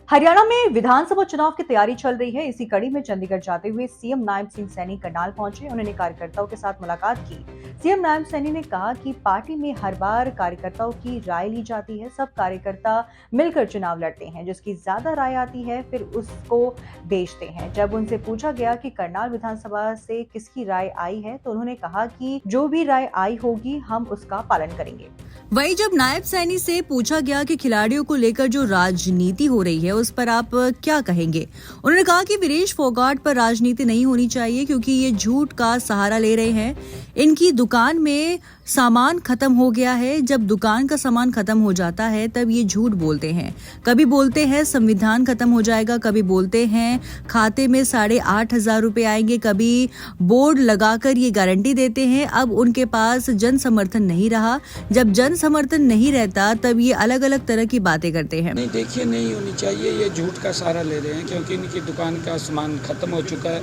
हरियाणा में विधानसभा चुनाव की तैयारी चल रही है। इसी कड़ी में चंडीगढ़ जाते हुए सीएम नायब सिंह सैनी करनाल पहुंचे। उन्होंने कार्यकर्ताओं के साथ मुलाकात की। सीएम नायब सैनी ने कहा कि पार्टी में हर बार कार्यकर्ताओं की राय ली जाती है। सब कार्यकर्ता मिलकर चुनाव लड़ते हैं। जिसकी ज्यादा राय आती है फिर उसको बेचते हैं। जब उनसे पूछा गया कि करनाल विधानसभा से किसकी राय आई है तो उन्होंने कहा कि जो भी राय आई होगी हम उसका पालन करेंगे। वहीं जब नायब सैनी से पूछा गया कि खिलाड़ियों को लेकर जो राजनीति हो रही है उस पर आप क्या कहेंगे, उन्होंने कहा कि वीरेश फोगाट पर राजनीति नहीं होनी चाहिए क्योंकि ये झूठ का सहारा ले रहे हैं। इनकी दुकान में सामान खत्म हो गया है। जब दुकान का सामान खत्म हो जाता है तब ये झूठ बोलते हैं। कभी बोलते हैं संविधान खत्म हो जाएगा, कभी बोलते हैं खाते में 8,500 रुपए आएंगे, कभी बोर्ड लगाकर ये गारंटी देते हैं। अब उनके पास जन समर्थन नहीं रहा। जब जन समर्थन नहीं रहता तब ये अलग अलग तरह की बातें करते हैं। नहीं, देखिए, नहीं होनी चाहिए। ये झूठ का सहारा ले रहे हैं क्योंकि इनकी दुकान का सामान खत्म हो चुका है।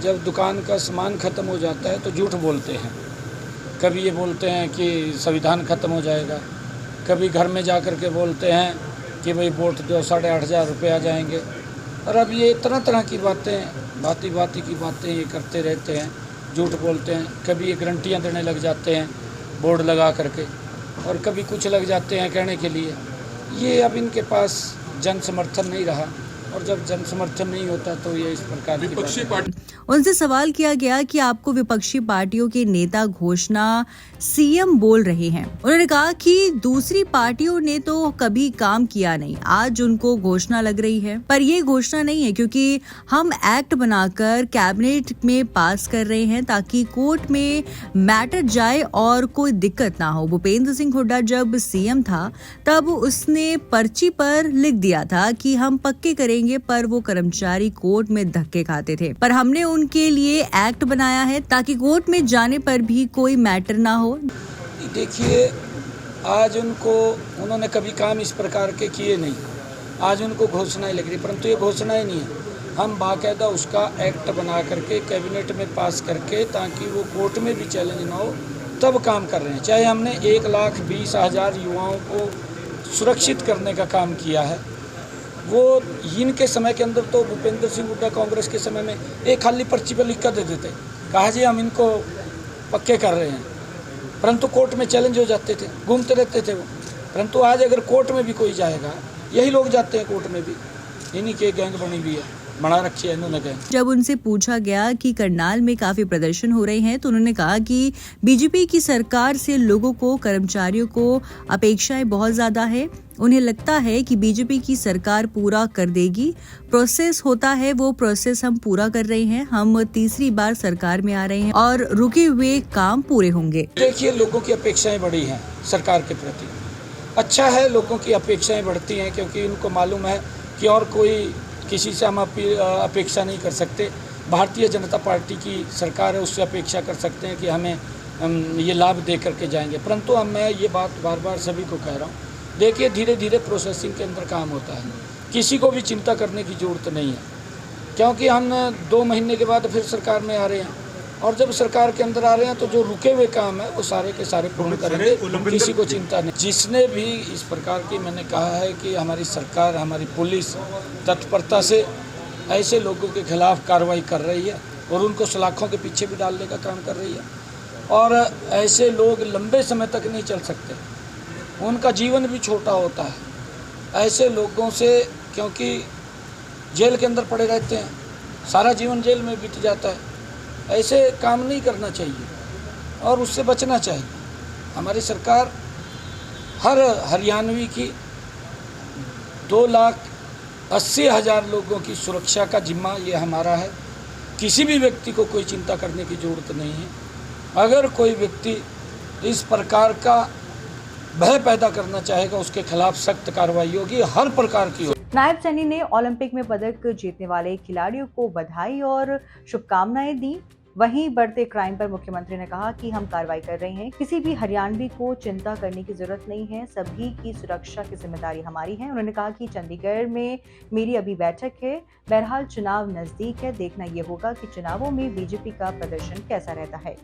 जब दुकान का सामान खत्म हो जाता है तो झूठ बोलते हैं। कभी ये बोलते हैं कि संविधान खत्म हो जाएगा, कभी घर में जा कर के बोलते हैं कि भाई वोट दो 8,500 रुपये आ जाएंगे। और अब ये तरह तरह की बातें, बाती की बातें ये करते रहते हैं, झूठ बोलते हैं। कभी ये गारंटियाँ देने लग जाते हैं बोर्ड लगा करके, और कभी कुछ लग जाते हैं कहने के लिए। ये अब इनके पास जन समर्थन नहीं रहा, और जब जन समर्थन नहीं होता तो ये इस प्रकार की विपक्षी पार्टी। उनसे सवाल किया गया कि आपको विपक्षी पार्टियों के नेता घोषणा सीएम बोल रहे हैं। उन्होंने कहा कि दूसरी पार्टियों ने तो कभी काम किया नहीं, आज उनको घोषणा लग रही है। पर ये घोषणा नहीं है क्योंकि हम एक्ट बनाकर कैबिनेट में पास कर रहे हैं ताकि कोर्ट में मैटर जाए और कोई दिक्कत ना हो। भूपेंद्र सिंह हुड्डा जब सीएम था तब उसने पर्ची पर लिख दिया था कि हम पक्के करेंगे, पर वो कर्मचारी कोर्ट में धक्के खाते थे। पर हमने उनके लिए एक्ट बनाया है ताकि कोर्ट में जाने पर भी कोई मैटर ना हो। देखिए, आज उन्होंने कभी काम इस प्रकार के किए नहीं। आज उनको घोषणाएं लग रही, परंतु ये घोषणाएं नहीं है। हम बाकायदा उसका एक्ट बना करके कैबिनेट में पास करके ताकि वो कोर्ट में भी चैलेंज ना हो, तब काम कर रहे हैं। चाहे हमने 1,20,000 युवाओं को सुरक्षित करने का काम किया है। वो इनके समय के अंदर तो भूपेंद्र सिंह हुड्डा कांग्रेस के समय में एक खाली पर्ची पर लिख कर दे देते, कहा जी हम इनको पक्के कर रहे हैं, परंतु कोर्ट में चैलेंज हो जाते थे, घूमते रहते थे वो। परंतु आज अगर कोर्ट में भी कोई जाएगा, यही लोग जाते हैं कोर्ट में भी, इन्हीं की गैंग बनी हुई है, बना रखी है इन्होंने गैंग। जब उनसे पूछा गया कि करनाल में काफी प्रदर्शन हो रहे हैं तो उन्होंने कहा कि बीजेपी की सरकार से लोगों को, कर्मचारियों को अपेक्षाएं बहुत ज्यादा है। उन्हें लगता है कि बीजेपी की सरकार पूरा कर देगी। प्रोसेस होता है, वो प्रोसेस हम पूरा कर रहे हैं। हम तीसरी बार सरकार में आ रहे हैं और रुके हुए काम पूरे होंगे। देखिए, लोगों की अपेक्षाएं बढ़ी हैं सरकार के प्रति। अच्छा है, लोगों की अपेक्षाएं बढ़ती हैं क्योंकि उनको मालूम है कि और कोई किसी से हम अपेक्षा नहीं कर सकते। भारतीय जनता पार्टी की सरकार है, उससे अपेक्षा कर सकते हैं कि हमें ये लाभ दे करके जाएंगे। परंतु अब मैं ये बात बार बार सभी को कह रहा हूँ, देखिए, धीरे धीरे प्रोसेसिंग के अंदर काम होता है। किसी को भी चिंता करने की ज़रूरत नहीं है क्योंकि हम 2 महीने के बाद फिर सरकार में आ रहे हैं, और जब सरकार के अंदर आ रहे हैं तो जो रुके हुए काम है वो सारे के सारे पूर्ण करेंगे, किसी को चिंता नहीं। जिसने भी इस प्रकार की, मैंने कहा है कि हमारी सरकार, हमारी पुलिस तत्परता से ऐसे लोगों के खिलाफ कार्रवाई कर रही है और उनको सलाखों के पीछे भी डालने का काम कर रही है। और ऐसे लोग लंबे समय तक नहीं चल सकते, उनका जीवन भी छोटा होता है। ऐसे लोगों से, क्योंकि जेल के अंदर पड़े रहते हैं, सारा जीवन जेल में बीत जाता है, ऐसे काम नहीं करना चाहिए और उससे बचना चाहिए। हमारी सरकार हर हरियाणवी की 2,80,000 लोगों की सुरक्षा का जिम्मा ये हमारा है। किसी भी व्यक्ति को कोई चिंता करने की ज़रूरत नहीं है। अगर कोई व्यक्ति इस प्रकार का भय पैदा करना चाहेगा, उसके खिलाफ सख्त कार्रवाई होगी, हर प्रकार की होगी। नायब सैनी ने ओलंपिक में पदक जीतने वाले खिलाड़ियों को बधाई और शुभकामनाएं दी। वहीं बढ़ते क्राइम पर मुख्यमंत्री ने कहा कि हम कार्रवाई कर रहे हैं। किसी भी हरियाणवी को चिंता करने की जरूरत नहीं है, सभी की सुरक्षा की जिम्मेदारी हमारी है। उन्होंने कहा कि चंडीगढ़ में मेरी अभी बैठक है, बहरहाल चुनाव नजदीक है, देखना ये होगा कि चुनावों में बीजेपी का प्रदर्शन कैसा रहता है।